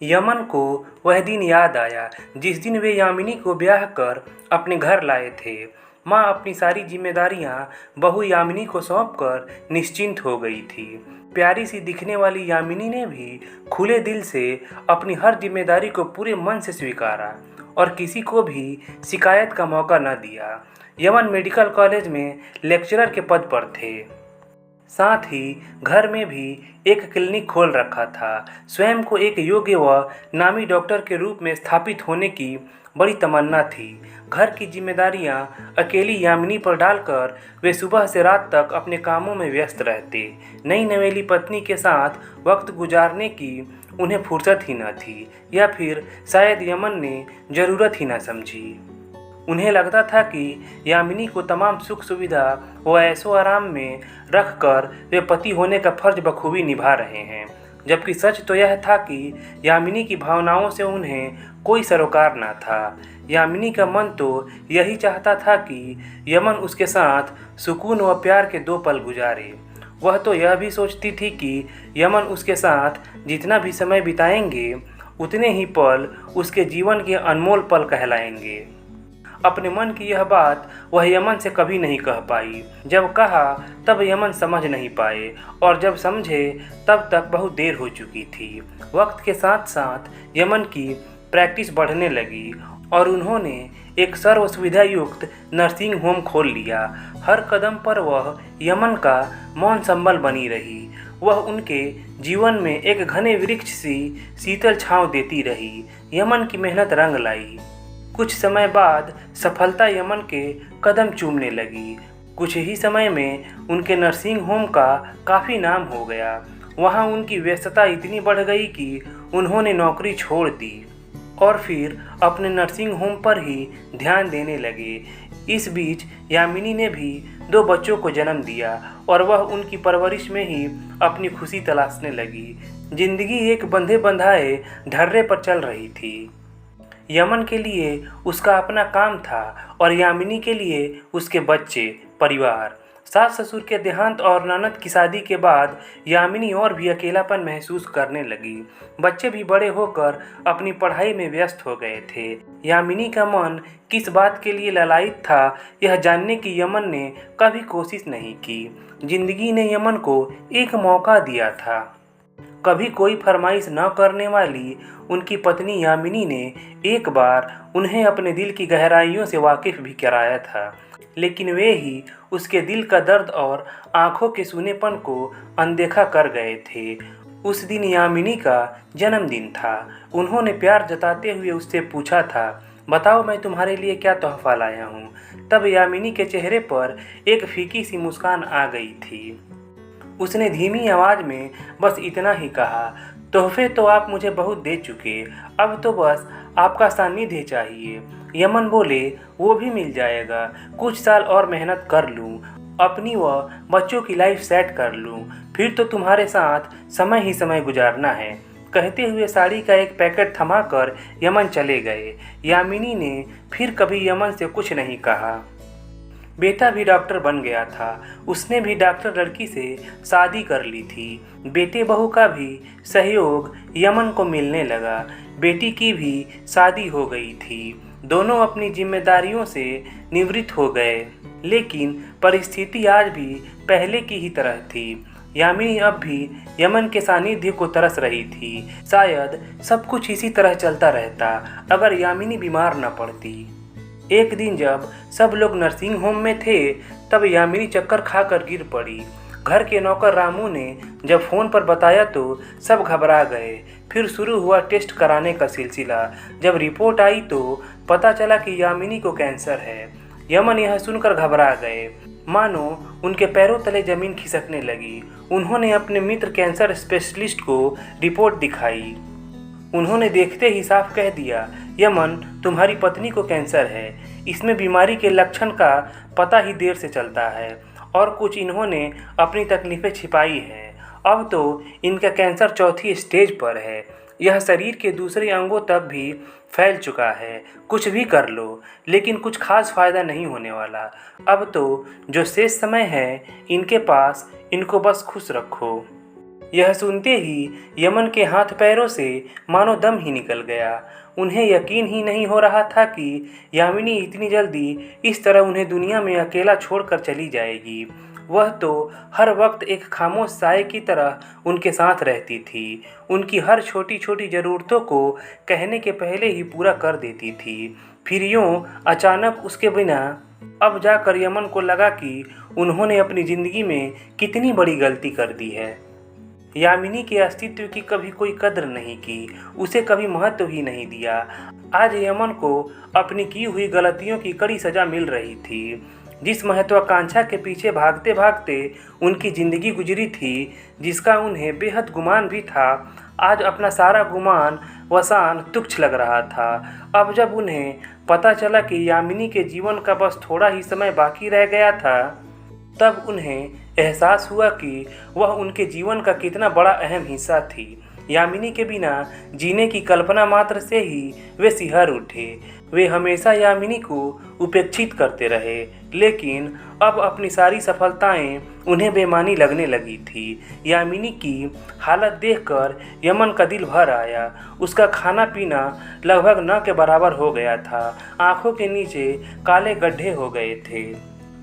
Yemen को वह दिन याद आया जिस दिन वे यामिनी को ब्याह कर अपने घर लाए थे। माँ अपनी सारी जिम्मेदारियाँ बहू यामिनी को सौंपकर निश्चिंत हो गई थी। प्यारी सी दिखने वाली यामिनी ने भी खुले दिल से अपनी हर जिम्मेदारी को पूरे मन से स्वीकारा और किसी को भी शिकायत का मौका न दिया। यमन मेडिकल कॉलेज में लेक्चरर के पद पर थे। साथ ही घर में भी एक क्लिनिक खोल रखा था। स्वयं को एक योग्य व नामी डॉक्टर के रूप में स्थापित होने की बड़ी तमन्ना थी। घर की जिम्मेदारियां अकेली यामिनी पर डालकर वे सुबह से रात तक अपने कामों में व्यस्त रहते। नई नवेली पत्नी के साथ वक्त गुजारने की उन्हें फुर्सत ही न थी, या फिर शायद यमन ने ज़रूरत ही न समझी। उन्हें लगता था कि यामिनी को तमाम सुख सुविधा व ऐशो आराम में रखकर वे पति होने का फर्ज बखूबी निभा रहे हैं, जबकि सच तो यह था कि यामिनी की भावनाओं से उन्हें कोई सरोकार न था। यामिनी का मन तो यही चाहता था कि यमन उसके साथ सुकून व प्यार के 2 पल गुजारे। वह तो यह भी सोचती थी कि यमन उसके साथ जितना भी समय बिताएंगे उतने ही पल उसके जीवन के अनमोल पल कहलाएंगे। अपने मन की यह बात वह यमन से कभी नहीं कह पाई। जब कहा तब यमन समझ नहीं पाए, और जब समझे तब तक बहुत देर हो चुकी थी। वक्त के साथ साथ यमन की प्रैक्टिस बढ़ने लगी और उन्होंने एक सर्व सुविधा युक्त नर्सिंग होम खोल लिया। हर कदम पर वह यमन का मौन संबल बनी रही। वह उनके जीवन में एक घने वृक्ष सी शीतल छांव देती रही। यमन की मेहनत रंग लाई। कुछ समय बाद सफलता यमन के कदम चूमने लगी। कुछ ही समय में उनके नर्सिंग होम का काफ़ी नाम हो गया। वहाँ उनकी व्यस्तता इतनी बढ़ गई कि उन्होंने नौकरी छोड़ दी और फिर अपने नर्सिंग होम पर ही ध्यान देने लगे। इस बीच यामिनी ने भी 2 बच्चों को जन्म दिया और वह उनकी परवरिश में ही अपनी खुशी तलाशने लगी। जिंदगी एक बंधे बंधाए ढर्रे पर चल रही थी। यमन के लिए उसका अपना काम था और यामिनी के लिए उसके बच्चे, परिवार। सास ससुर के देहांत और ननद की शादी के बाद यामिनी और भी अकेलापन महसूस करने लगी। बच्चे भी बड़े होकर अपनी पढ़ाई में व्यस्त हो गए थे। यामिनी का मन किस बात के लिए ललायित था यह जानने की यमन ने कभी कोशिश नहीं की। जिंदगी ने यमन को एक मौका दिया था। कभी कोई फरमाइश न करने वाली उनकी पत्नी यामिनी ने एक बार उन्हें अपने दिल की गहराइयों से वाकिफ भी कराया था, लेकिन वे ही उसके दिल का दर्द और आंखों के सूनेपन को अनदेखा कर गए थे। उस दिन यामिनी का जन्मदिन था। उन्होंने प्यार जताते हुए उससे पूछा था, बताओ मैं तुम्हारे लिए क्या तोहफा लाया हूँ। तब यामिनी के चेहरे पर एक फीकी सी मुस्कान आ गई थी। उसने धीमी आवाज़ में बस इतना ही कहा, तोहफे तो आप मुझे बहुत दे चुके, अब तो बस आपका सानिध्य चाहिए। यमन बोले, वो भी मिल जाएगा। कुछ साल और मेहनत कर लूँ, अपनी व बच्चों की लाइफ सेट कर लूँ, फिर तो तुम्हारे साथ समय ही समय गुजारना है। कहते हुए साड़ी का एक पैकेट थमाकर यमन चले गए। यामिनी ने फिर कभी यमन से कुछ नहीं कहा। बेटा भी डॉक्टर बन गया था। उसने भी डॉक्टर लड़की से शादी कर ली थी। बेटे बहू का भी सहयोग यमन को मिलने लगा। बेटी की भी शादी हो गई थी। दोनों अपनी जिम्मेदारियों से निवृत्त हो गए, लेकिन परिस्थिति आज भी पहले की ही तरह थी। यामिनी अब भी यमन के सानिध्य को तरस रही थी। शायद सब कुछ इसी तरह चलता रहता अगर यामिनी बीमार न पड़ती। एक दिन जब सब लोग नर्सिंग होम में थे तब यामिनी चक्कर खाकर गिर पड़ी। घर के नौकर रामू ने जब फ़ोन पर बताया तो सब घबरा गए। फिर शुरू हुआ टेस्ट कराने का सिलसिला। जब रिपोर्ट आई तो पता चला कि यामिनी को कैंसर है। यमन यह सुनकर घबरा गए, मानो उनके पैरों तले ज़मीन खिसकने लगी। उन्होंने अपने मित्र कैंसर स्पेशलिस्ट को रिपोर्ट दिखाई। उन्होंने देखते ही साफ कह दिया, यमन, तुम्हारी पत्नी को कैंसर है। इसमें बीमारी के लक्षण का पता ही देर से चलता है और कुछ इन्होंने अपनी तकलीफ़ें छिपाई हैं। अब तो इनका कैंसर 4थी स्टेज पर है। यह शरीर के दूसरे अंगों तक भी फैल चुका है। कुछ भी कर लो, लेकिन कुछ खास फ़ायदा नहीं होने वाला। अब तो जो शेष समय है इनके पास, इनको बस खुश रखो। यह सुनते ही यमन के हाथ पैरों से मानो दम ही निकल गया। उन्हें यकीन ही नहीं हो रहा था कि यामिनी इतनी जल्दी इस तरह उन्हें दुनिया में अकेला छोड़कर चली जाएगी। वह तो हर वक्त एक खामोश साए की तरह उनके साथ रहती थी। उनकी हर छोटी छोटी ज़रूरतों को कहने के पहले ही पूरा कर देती थी। फिर यूँ अचानक उसके बिना अब जाकर यमन को लगा कि उन्होंने अपनी ज़िंदगी में कितनी बड़ी गलती कर दी है। यामिनी के अस्तित्व की कभी कोई कद्र नहीं की, उसे कभी महत्व ही नहीं दिया। आज यमन को अपनी की हुई गलतियों की कड़ी सज़ा मिल रही थी। जिस महत्वाकांक्षा के पीछे भागते भागते उनकी ज़िंदगी गुजरी थी, जिसका उन्हें बेहद गुमान भी था, आज अपना सारा गुमान वसान तुच्छ लग रहा था। अब जब उन्हें पता चला कि यामिनी के जीवन का बस थोड़ा ही समय बाकी रह गया था, तब उन्हें एहसास हुआ कि वह उनके जीवन का कितना बड़ा अहम हिस्सा थी। यामिनी के बिना जीने की कल्पना मात्र से ही वे सिहर उठे। वे हमेशा यामिनी को उपेक्षित करते रहे, लेकिन अब अपनी सारी सफलताएं उन्हें बेमानी लगने लगी थी। यामिनी की हालत देखकर यमन का दिल भर आया। उसका खाना पीना लगभग न के बराबर हो गया था। आंखों के नीचे काले गड्ढे हो गए थे।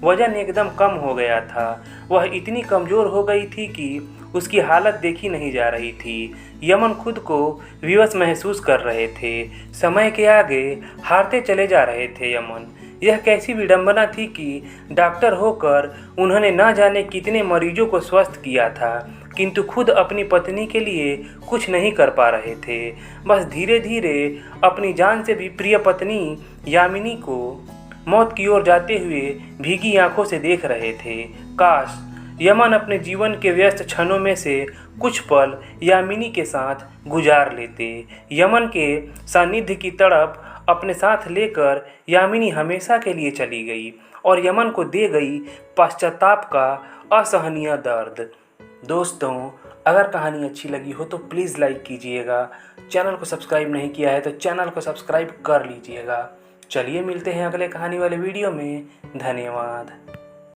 वजन एकदम कम हो गया था। वह इतनी कमज़ोर हो गई थी कि उसकी हालत देखी नहीं जा रही थी। यमन खुद को विवश महसूस कर रहे थे। समय के आगे हारते चले जा रहे थे यमन। यह कैसी विडंबना थी कि डॉक्टर होकर उन्होंने न जाने कितने मरीजों को स्वस्थ किया था, किंतु खुद अपनी पत्नी के लिए कुछ नहीं कर पा रहे थे। बस धीरे धीरे अपनी जान से भी प्रिय पत्नी यामिनी को मौत की ओर जाते हुए भीगी आंखों से देख रहे थे। काश यमन अपने जीवन के व्यस्त क्षणों में से कुछ पल यामिनी के साथ गुजार लेते। यमन के सानिध्य की तड़प अपने साथ लेकर यामिनी हमेशा के लिए चली गई और यमन को दे गई पश्चाताप का असहनीय दर्द। दोस्तों, अगर कहानी अच्छी लगी हो तो प्लीज़ लाइक कीजिएगा। चैनल को सब्सक्राइब नहीं किया है तो चैनल को सब्सक्राइब कर लीजिएगा। चलिए मिलते हैं अगले कहानी वाले वीडियो में। धन्यवाद।